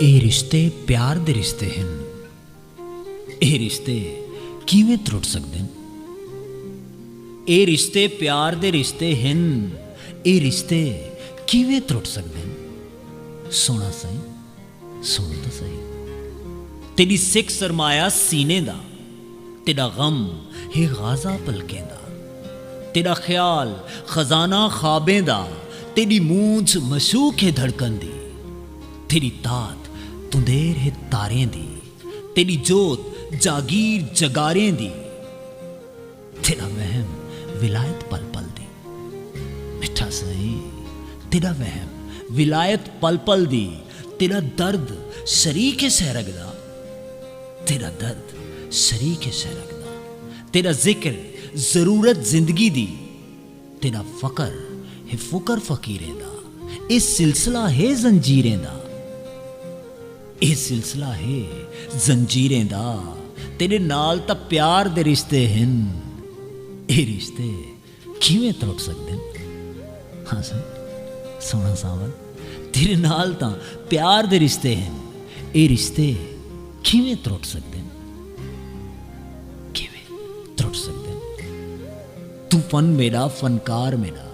ਇਹ ਰਿਸ਼ਤੇ ਪਿਆਰ ਦੇ ਰਿਸ਼ਤੇ ਹਨ। ਇਹ ਰਿਸ਼ਤੇ ਕਿਵੇਂ ਟੁੱਟ ਸਕਦੇ ਹਨ? ਇਹ ਰਿਸ਼ਤੇ ਪਿਆਰ ਦੇ ਰਿਸ਼ਤੇ ਹਨ। ਇਹ ਰਿਸ਼ਤੇ ਕਿਵੇਂ ਟੁੱਟ ਸਕਦੇ ਹਨ? ਸੋਣਾ ਸਹੀ, ਸੁਣ ਤਾਂ ਸਹੀ। तेरी सिख सरमाया सीने दा, तेरा गम है गाजा पलकें दा, तेरा ख्याल खजाना ख्वाबें दा, तेरी मूंछ मशूक है धड़कन दी, तेरी तात तुंदेर है तारें दी, तेरी जोत जागीर जगारें दी, तेरा वहम विलायत पल पल दी। मिठा सही, तेरा वहम विलायत पल पल दी, तेरा दर्द शरीक है सहरग दा, तेरा दर्द शरीक है शरक दा, तेरा जिक्र जरूरत जिंदगी दी, तेरा फकर है फुकर फकीरें दा, इस सिलसिला है जंजीरें दा, इस सिलसिला है जंजीरें दा, तेरे नाल तां प्यार दे रिश्ते हैं। ये रिश्ते किवें टुट सकदे न? हाँ सर सोना सावल, तेरे नाल तां प्यार दे रिश्ते हैं। ये रिश्ते किवें टुट सकते हैं? किवें टुट सकते हैं? तू फन मेरा फनकार मेरा,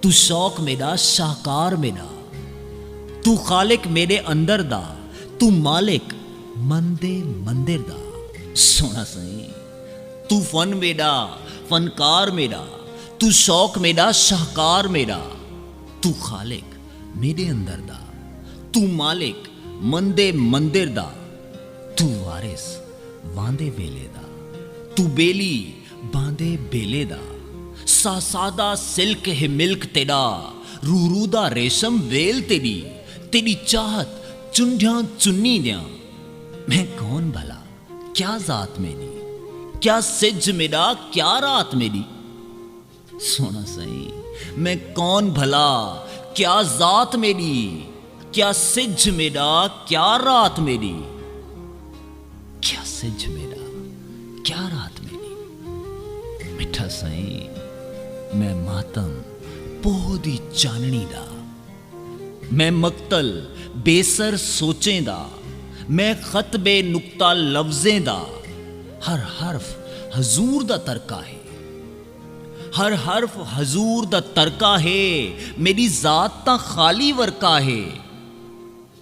तू शौक मेरा शाहकार मेरा, तू खालिक मेरे अंदर दा, तू मालिक मंदे मंदिर दा। सोना सही, तू फन मेरा फनकार मेरा, तू शौक मेरा शाहकार मेरा, तू खालिक मेरे अंदर दा, तू मालिक मंदे मंदिर दा, तू वारिस वांदे वेले दा, तू बेली बांदे बेले दा, सादा सिल्क है मिल्क तेरा, रूरूदा रेशम वेल तेरी, तेरी चाहत चुंडियां चुन्नी दियां। मैं कौन भला क्या जात मेरी, क्या सिज मेरा क्या रात मेरी। सोना सही, मैं कौन भला क्या जात मेरी, क्या सिज मेरा क्या रात मेरी, क्या सिज मेरा क्या रात मेरी। मिठा सही, मैं मातम पोह दी चाननी दा, मैं मकतल बेसर सोचें दा, मैं खतबे नुक्ता लफ्जें दा, हर हर्फ हजूर दा तरका है, हर हर्फ हजूर दा तरका है। मेरी जात तां खाली वर्का है,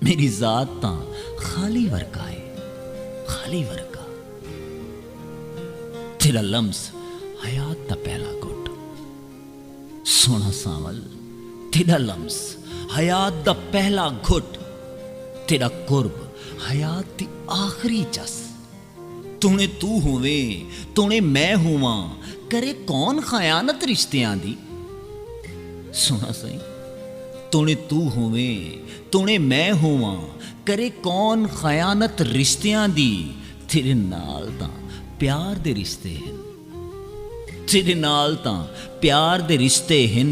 मेरी जात तां खाली वर्का है, खाली वर्का। तेरा लम्स हयात दा पहला घुट। सोना सावल, तेरा लम्स हयात दा पहला घुट, तेरा कुर्ब हयात दी आखिरी चस। तूने तू होवे तूने मैं होवां, करे कौन खयानत रिश्तियां दी। सोना सही, तूने तू होवे तूने मैं होवां, करे कौन खयानत रिश्तियां दी। तेरे नाल तां प्यार दे रिश्ते हैं, तेरे नाल तां प्यार दे रिश्ते हैं।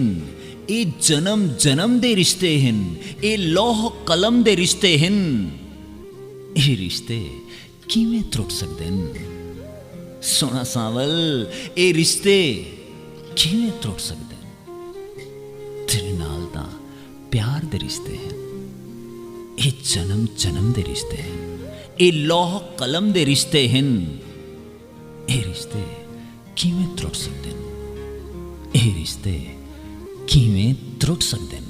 ए जन्म जन्म दे रिश्ते हैं, ए लौह कलम दे रिश्ते हैं। ये रिश्ते किवें टुट सकदे न? सोना सावल, ये रिश्ते किवें टुट सकदे न? तेरे नाल तां प्यार दे रिश्ते हैं, ये जन्म जन्म दे रिश्ते हैं, ये लौह कलम दे रिश्ते हैं। ये रिश्ते किवें टुट सकदे न? ये रिश्ते किवें टुट सकदे न?